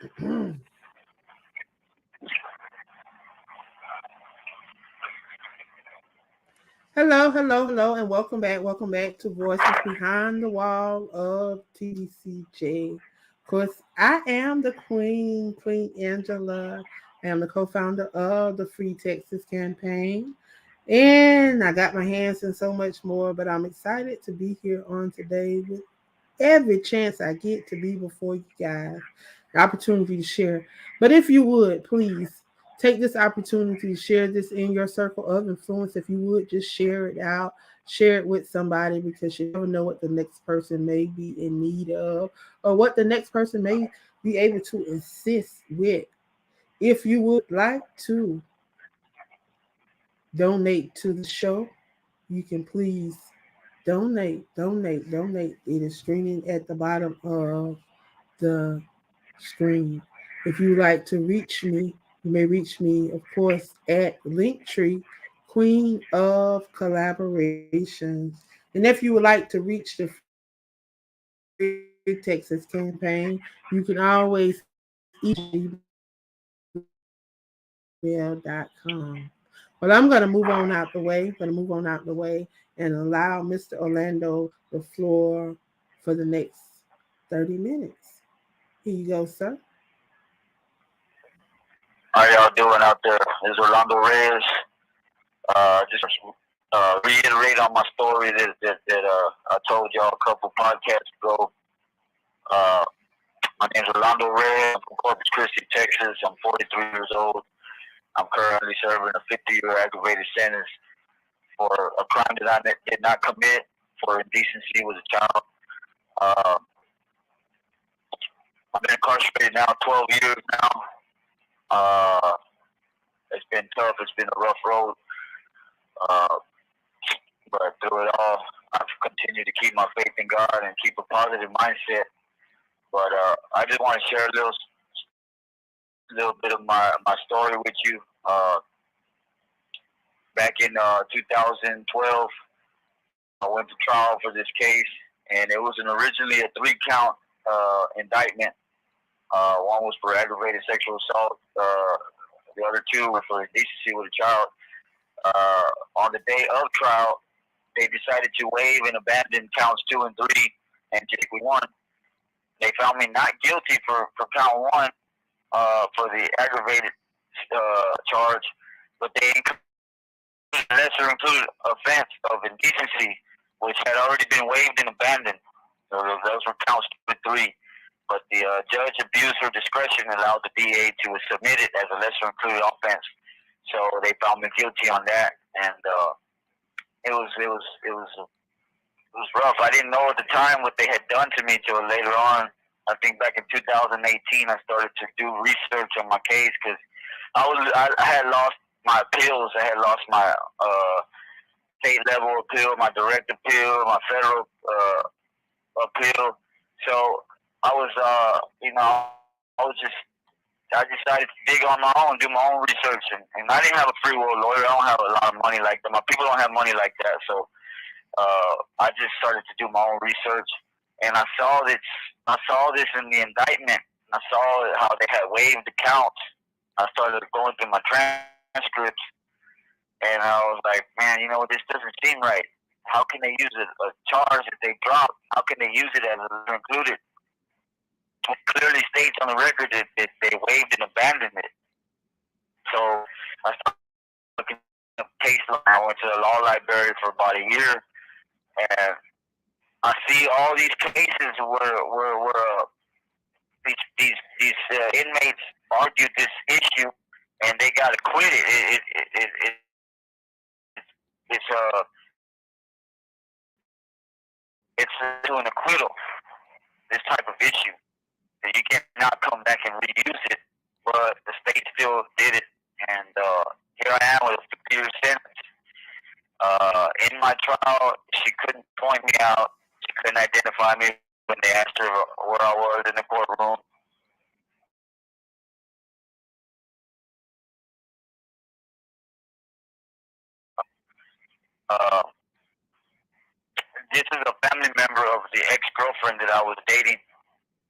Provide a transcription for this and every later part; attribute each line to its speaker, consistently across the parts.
Speaker 1: Hello, hello, hello, and welcome back. Welcome back to Voices Behind the Wall of TDCJ. Of course, I am the Queen, Queen Angela. I am the co-founder of the Free Texas Campaign. And I got my hands in so much more, but I'm excited to be here on today with every chance I get to be before you guys, the opportunity to share. But if you would, please take this opportunity to share this in your circle of influence. If you would, just share it out, share it with somebody because you never know what the next person may be in need of or what the next person may be able to assist with. If you would like to donate to the show, you can please donate. It is streaming at the bottom of the screen. If you like to reach me, you may reach me, of course, at Linktree, Queen of Collaborations. And if you would like to reach the Free Texas campaign, you can always email me gmail.com. Well, I'm going to move on out the way. And allow Mr. Orlando the floor for the next 30 minutes. Here you go, sir.
Speaker 2: How y'all doing out there? This is Orlando Reyes. Just reiterate on my story that I told y'all a couple podcasts ago. Uh, my name's Orlando Reyes. I'm from Corpus Christi, Texas. I'm 43 years old. I'm currently serving a 50-year aggravated sentence for a crime that I did not commit for indecency with a child. Uh, I've been incarcerated now 12 years now. It's been tough. It's been a rough road. Uh, but through it all, I've continued to keep my faith in God and keep a positive mindset. But I just want to share a little bit of my story with you. Back in 2012, I went to trial for this case, and it was originally a 3-count indictment. One was for aggravated sexual assault. The other 2 were for indecency with a child. On the day of trial, they decided to waive and abandon counts 2 and 3 and take with 1. They found me not guilty for count 1 for the aggravated charge, but they lesser included offense of indecency, which had already been waived and abandoned. So those were counts 2 and 3. But the judge abused her discretion and allowed the DA to submit it as a lesser included offense. So they found me guilty on that, and it was rough. I didn't know at the time what they had done to me till later on. I think back in 2018, I started to do research on my case because I had lost my appeals. I had lost my state level appeal, my direct appeal, my federal appeal. So I was, I decided to dig on my own, do my own research, and I didn't have a free will lawyer. I don't have a lot of money like that. My people don't have money like that, so I just started to do my own research, and I saw this in the indictment. I saw how they had waived the counts. I started going through my transcripts, and I was like, man, this doesn't seem right. How can they use a charge that they dropped? How can they use it as included? It clearly states on the record that they waived and abandoned it. So I started looking at the case law. I went to the law library for about a year, and I see all these cases where these inmates argued this issue, and they got acquitted. It's to an acquittal. This type of issue that you cannot come back and reuse it, but the state still did it, and here I am with a 50-year sentence. In my trial, she couldn't point me out. She couldn't identify me when they asked her where I was in the courtroom. Uh, this is a family member of the ex-girlfriend that I was dating.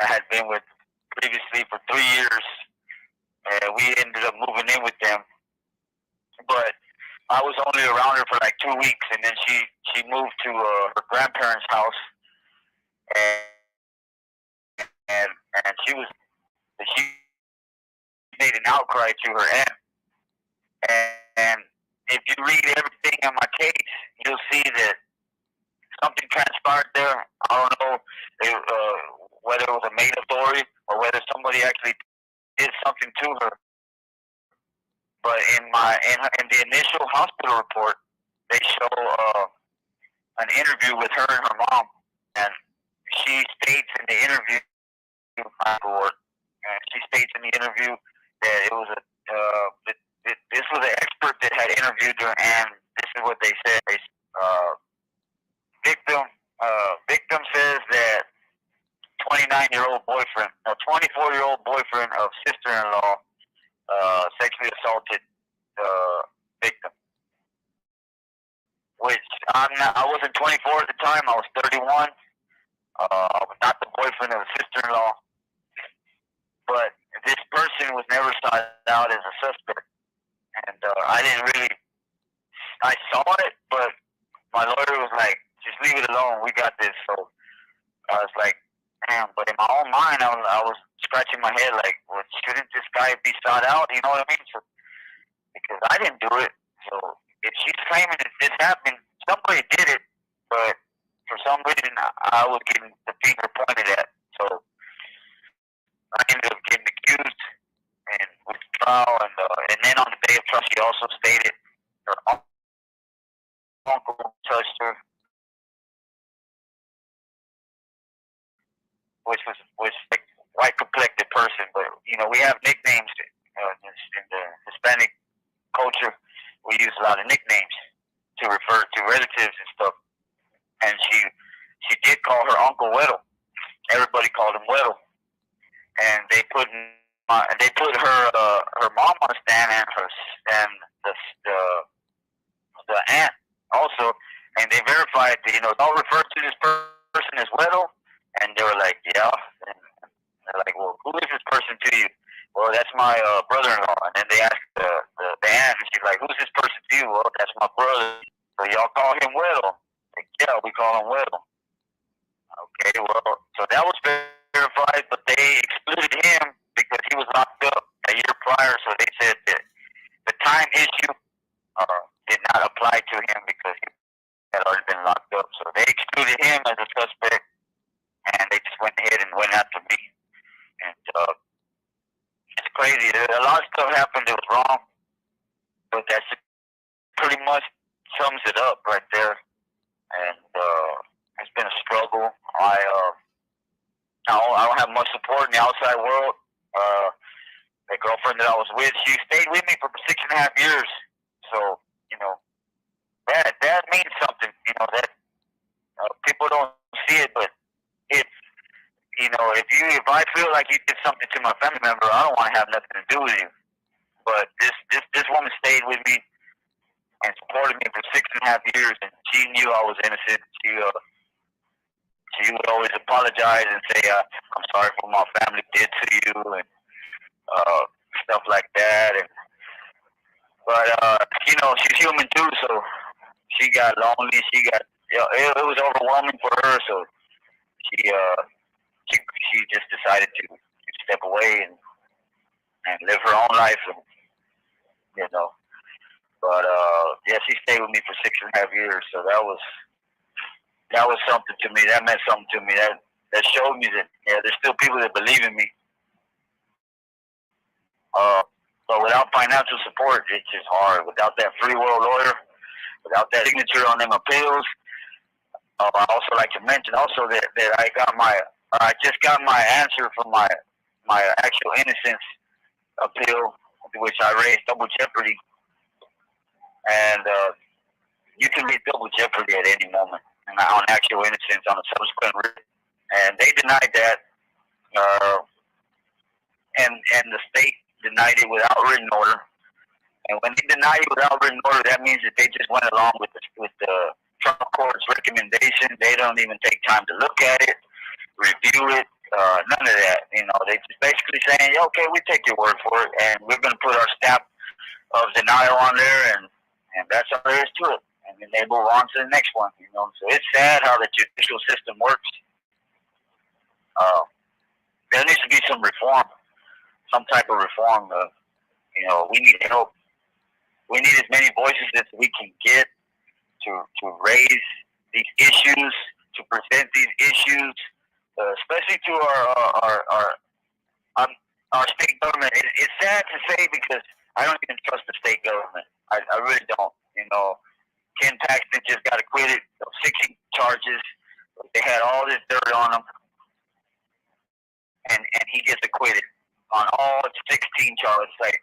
Speaker 2: I had been with previously for 3 years, and we ended up moving in with them. But I was only around her for like 2 weeks, and then she moved to her grandparents' house, and she made an outcry to her aunt. And if you read everything in my case, you'll see that something transpired there. I don't know whether it was a made up story or whether somebody actually did something to her. But in the initial hospital report, they show an interview with her and her mom, and she states in the interview report, and she states in the interview that it was this was an expert that had interviewed her, and this is what they said. Victim victim says that 29-year-old boyfriend, no, 24-year-old boyfriend of sister-in-law sexually assaulted the victim. Which I wasn't 24 at the time. I was 31. I was not the boyfriend of the sister-in-law, but this person was never sought out as a suspect, and I didn't really. I saw it, but my lawyer was like, "Just leave it alone. We got this." So I was like, "Damn!" But in my own mind, I was scratching my head like, "Well, shouldn't this guy be sought out?" You know what I mean? So, because I didn't do it. So if she's claiming that this happened, somebody did it, but for some reason I was getting the finger pointed at. So I ended up getting accused and with the trial, and then on the day of trial, she also stated her uncle touched her, which was like white complected person, but we have nicknames in the Hispanic culture. We use a lot of nicknames to refer to relatives and stuff. And she did call her uncle Weddle. Everybody called him Weddle. And they put her mom on the stand and the aunt also, and they verified that don't refer to this person as Weddle. And they were like, yeah. And they're like, well, who is this person to you? Well, that's my brother-in-law. And then they asked the aunt, and she's like, who's this person to you? Well, that's my brother. So y'all call him Weddle? Like, yeah, we call him Weddle. Okay, well, so that was verified, but they excluded him because he was locked up a year prior. So they said that the time issue did not apply to him because he had already been locked up. So they excluded him as a suspect, and they just went ahead and went after me. And it's crazy. A lot of stuff happened that was wrong, but that's pretty much sums it up right there. And it's been a struggle. I don't have much support in the outside world. The girlfriend that I was with, she stayed with me for 6.5 years. So that means something. That people don't see it, but if I feel like you did something to my family member, I don't want to have nothing to do with you. But this woman stayed with me and supported me for 6.5 years, and she knew I was innocent. She would always apologize and say, "I'm sorry for what my family did to you," and stuff like that. But she's human too, so she got lonely. It was overwhelming for her, so she just decided to step away and live her own life, and. But yeah, she stayed with me for 6.5 years, so that was something to me. That meant something to me. That showed me that there's still people that believe in me. But without financial support, it's just hard. Without that free world lawyer, without that signature on them appeals. I also like to mention also that I just got my answer from my actual innocence appeal, which I raised double jeopardy. And you can read double jeopardy at any moment on actual innocence on a subsequent writ. And they denied that, and the state denied it without written order. And when they deny it without written order, that means that they just went along with the trial court's recommendation. They don't even take time to look at it, review it, None of that. They just basically saying, yeah, okay, we take your word for it, and we're going to put our stamp of denial on there, and that's all there is to it. And then they move on to the next one. So it's sad how the judicial system works. Uh, there needs to be some reform, some type of reform. We need help. We need as many voices as we can get to raise these issues, to present these issues, especially to our state government. It's sad to say because I don't even trust the state government. I really don't. Ken Paxton just got acquitted of 60 charges. They had all this dirt on him, and he gets acquitted on all 16 charges. Like,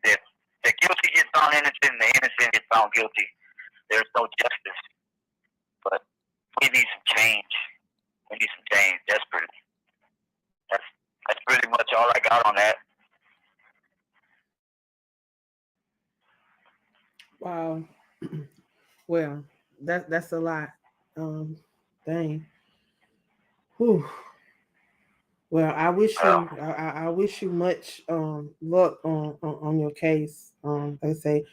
Speaker 2: if the guilty gets found innocent, the innocent gets found guilty. There's no justice. But we need some change. We need some change desperately. That's pretty much all I got on that.
Speaker 1: Wow. Well, that's a lot. Dang. Whew. Well, I wish you much luck on your case. Like I say,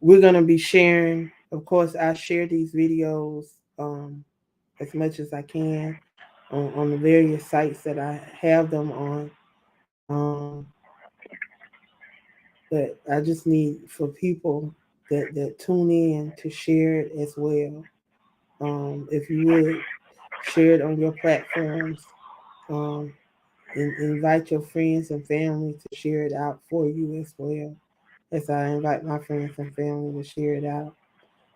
Speaker 1: we're gonna be sharing. Of course, I share these videos as much as I can on the various sites that I have them on. But I just need for people that tune in to share it as well. If you would share it on your platforms, um, and invite your friends and family to share it out for you as well, as I invite my friends and family to share it out.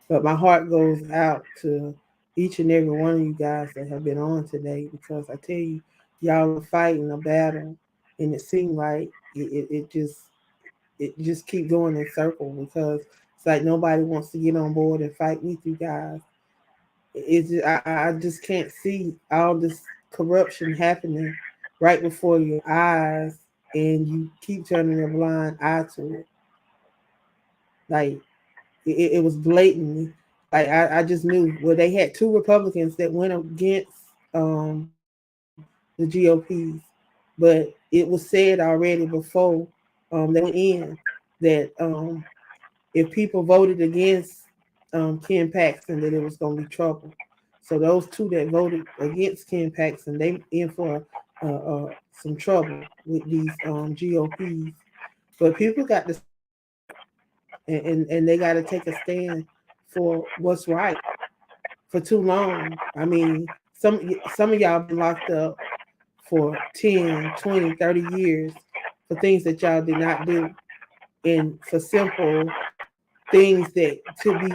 Speaker 1: But my heart goes out to each and every one of you guys that have been on today, because I tell you, y'all are fighting a battle, and it seemed like it just keep going in circle, because it's like nobody wants to get on board and fight with you guys. I just can't see all this corruption happening right before your eyes, and you keep turning a blind eye to it. Like, it was blatantly, like, I just knew. Well, they had two Republicans that went against the GOPs, but it was said already before they went in that if people voted against Ken Paxton, that it was going to be trouble. So those two that voted against Ken Paxton, they in for some trouble with these GOPs. But people got to stand up, and they got to take a stand for what's right. For too long, I mean, some of y'all been locked up for 10, 20, 30 years for things that y'all did not do, and for simple things that could be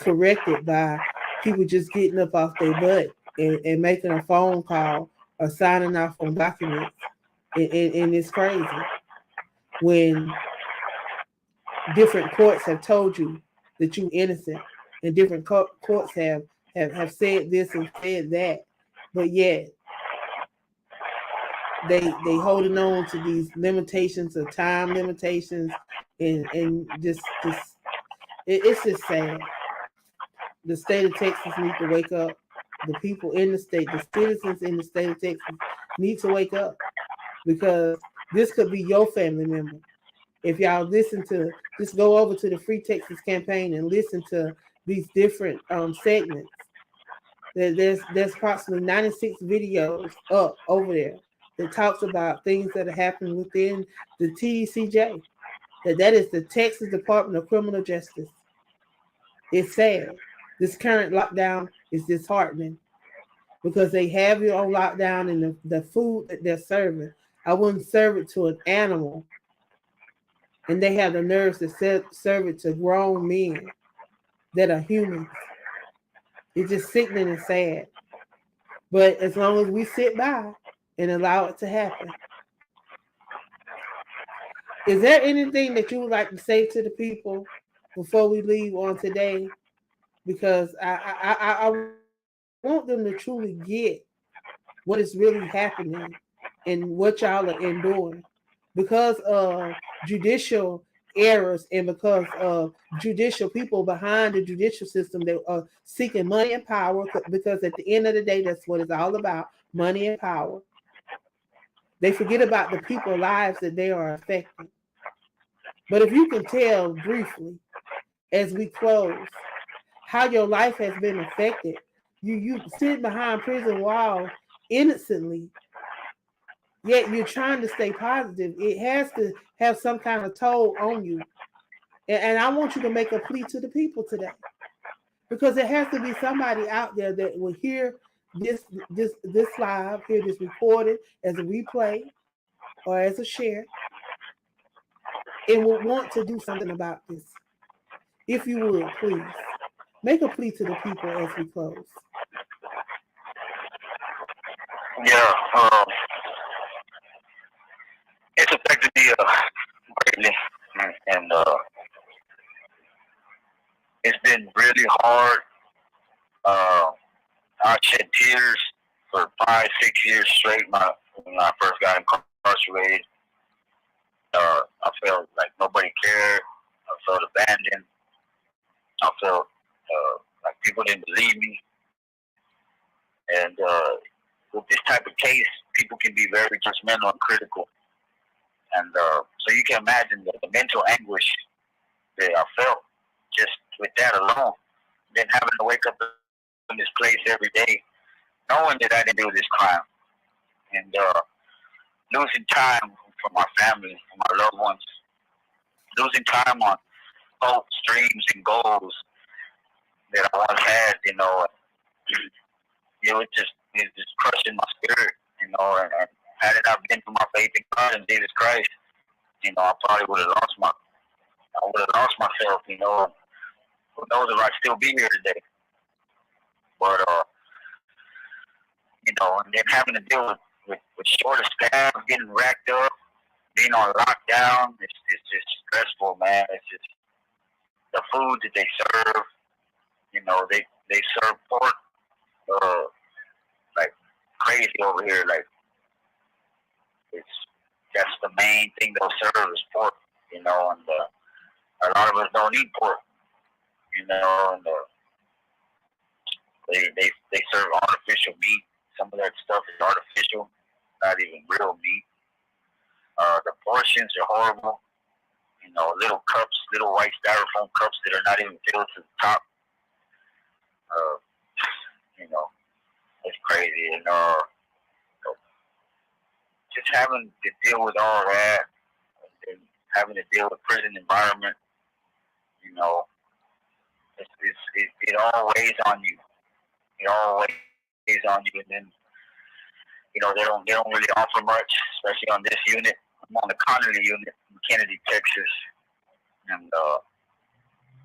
Speaker 1: corrected by people just getting up off their butt and making a phone call or signing off on documents. And it's crazy when different courts have told you that you're innocent, and different courts have said this and said that, but yet they holding on to these limitations of time limitations, and just it's just sad. The state of Texas need to wake up. The people in the state, the citizens in the state of Texas need to wake up, because this could be your family member. If y'all listen to, just go over to the Free Texas campaign and listen to these different segments. There's approximately 96 videos up over there that talks about things that are happening within the TDCJ. That is the Texas Department of Criminal Justice. It's sad. This current lockdown is disheartening, because they have you on lockdown, and the food that they're serving, I wouldn't serve it to an animal, and they have the nerves to serve it to grown men that are humans. It's just sickening and sad. But as long as we sit by and allow it to happen. Is there anything that you would like to say to the people before we leave on today? Because I want them to truly get what is really happening and what y'all are enduring, because of judicial errors, and because of judicial people behind the judicial system that are seeking money and power, because at the end of the day, that's what it's all about, money and power. They forget about the people's lives that they are affecting. But if you can tell briefly as we close how your life has been affected, you sit behind prison walls innocently, yet you're trying to stay positive. It has to have some kind of toll on you. And I want you to make a plea to the people today, because there has to be somebody out there that will hear this live, hear this recorded as a replay or as a share, and will want to do something about this. If you would, please make a plea to the people as we close.
Speaker 2: Yeah, it's affected me greatly, and it's been really hard. I shed tears for 5, 6 years straight. When I first got incarcerated, I felt like nobody cared. I felt abandoned. I felt like people didn't believe me. And with this type of case, people can be very judgmental and critical. And so you can imagine the mental anguish that I felt just with that alone. Then having to wake up in this place every day, knowing that I didn't do this crime, and losing time for my family, for my loved ones, losing time on hopes, dreams, and goals that I once had. It's just crushing my spirit. And had it not been for my faith in God and Jesus Christ, I probably would have lost myself. Who knows if I'd still be here today? But and then having to deal with short of staff, getting racked up, being on lockdown, it's just stressful, man. It's just the food that they serve. They serve pork like crazy over here. Like that's the main thing they'll serve is pork. And a lot of us don't eat pork. And they serve artificial meat. Some of that stuff is artificial, not even real meat. The portions are horrible. Little cups, little white styrofoam cups that are not even filled to the top. It's crazy. And just having to deal with all that, and having to deal with prison environment, it all weighs on you. It all weighs on you, and then they don't really offer much, especially on this unit. I'm on the Connolly unit in Kennedy, Texas, and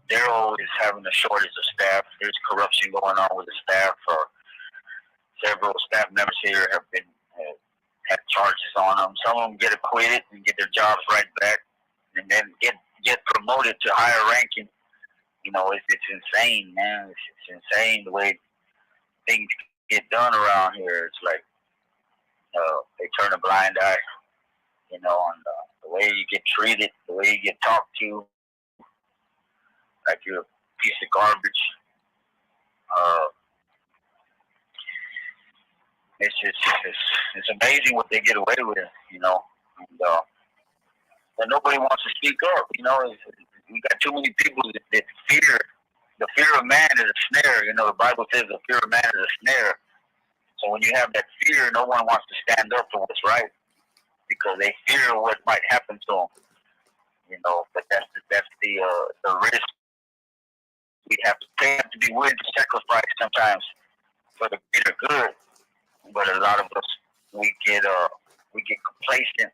Speaker 2: they're always having a shortage of staff. There's corruption going on with the staff. Several staff members here have been had charges on them. Some of them get acquitted and get their jobs right back, and then get promoted to higher ranking. It's insane, man. It's insane the way things get done around here. It's like they turn a blind eye, and the way you get treated, the way you get talked to, like you're a piece of garbage. It's amazing what they get away with, and nobody wants to speak up. We got too many people that fear. The fear of man is a snare. The Bible says the fear of man is a snare. So when you have that fear, no one wants to stand up for what's right because they fear what might happen to them. But that's the risk we have to be willing to sacrifice sometimes for the greater good. But a lot of us we get complacent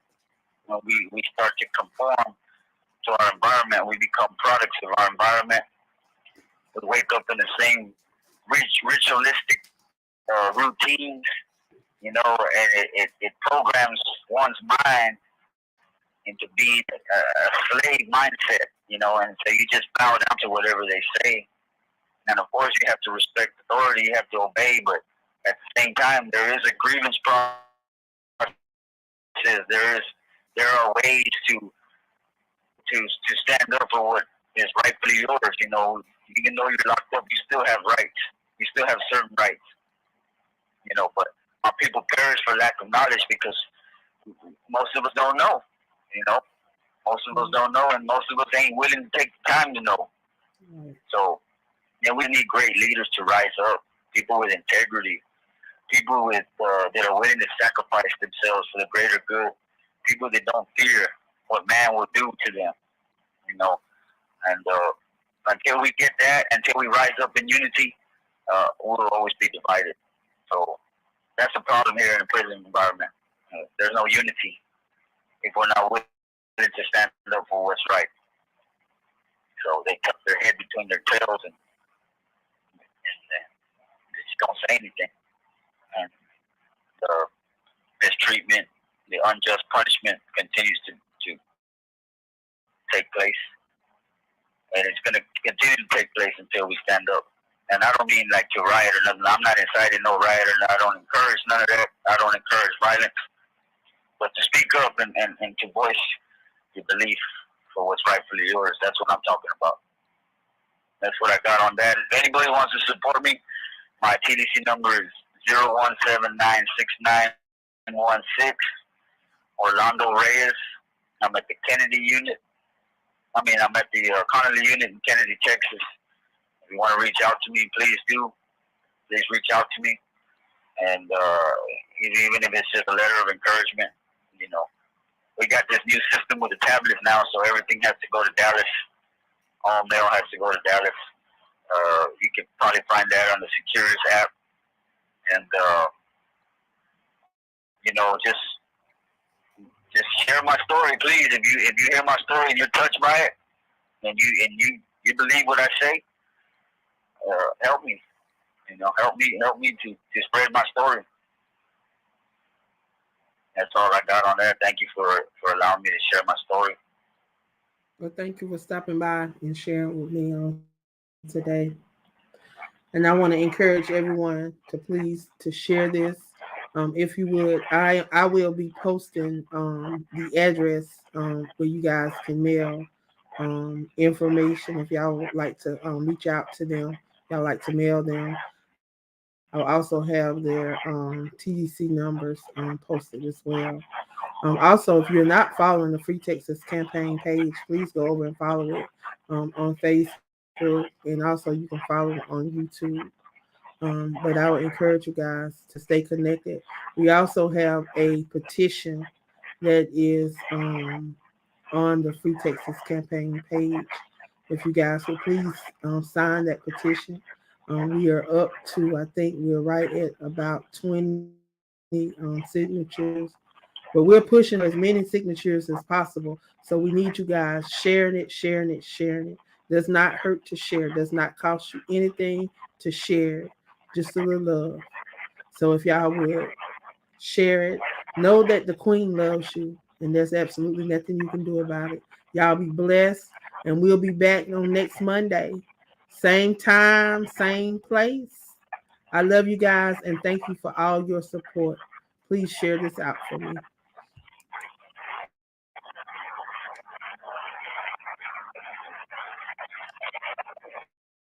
Speaker 2: when we start to conform to our environment. We become products of our environment. We wake up in the same ritualistic routines, and it programs one's mind into being a slave mindset, and so you just bow down to whatever they say. And of course, you have to respect authority, you have to obey, but at the same time, there is a grievance process. There are ways to stand up for what is rightfully yours. Even though you're locked up, you still have rights. You still have certain rights. But my people perish for lack of knowledge because most of us don't know. You know, most of us don't know, and most of us ain't willing to take the time to know. So, we need great leaders to rise up, people with integrity, people with that are willing to sacrifice themselves for the greater good, people that don't fear what man will do to them. You know, and until we get that, until we rise up in unity, we'll always be divided. So that's the problem here in the prison environment. There's no unity if we're not willing to stand up for what's right. So they tuck their head between their tails and they just don't say anything. And the mistreatment, the unjust punishment continues to take place. And it's going to continue to take place until we stand up. And I don't mean like to riot or nothing. I'm not inciting no riot or I don't encourage none of that. I don't encourage violence. But to speak up and to voice your belief for what's rightfully yours, that's what I'm talking about. That's what I got on that. If anybody wants to support me, my TDC number is 017969116. Orlando Reyes. I'm at the Kennedy unit. I'm at the Connolly unit in Kennedy, Texas. If you want to reach out to me, please do. Please reach out to me. And even if it's just a letter of encouragement, we got this new system with the tablets now, so everything has to go to Dallas. All mail has to go to Dallas. You can probably find that on the Securus app. And, just share my story, please. If you hear my story and you're touched by it, and you believe what I say, help me. Help me to spread my story. That's all I got on there. Thank you for allowing me to share my story.
Speaker 1: Well, thank you for stopping by and sharing with me on today. And I want to encourage everyone to please to share this. If you would, I will be posting the address where you guys can mail information if y'all would like to reach out to them. Y'all like to mail them. I'll also have their TDC numbers posted as well. Also, if you're not following the Free Texas campaign page, please go over and follow it on Facebook, and also you can follow it on YouTube. But I would encourage you guys to stay connected. We also have a petition that is on the Free Texas campaign page. If you guys would please sign that petition. We are up to, I think we're right at about 20 signatures, but we're pushing as many signatures as possible. So we need you guys sharing it. Does not hurt to share. Does not cost you anything to share. Just a little love. So if y'all would share it, know that the Queen loves you, and there's absolutely nothing you can do about it. Y'all be blessed, and we'll be back on next Monday. Same time, same place. I love you guys, and thank you for all your support. Please share this out for me.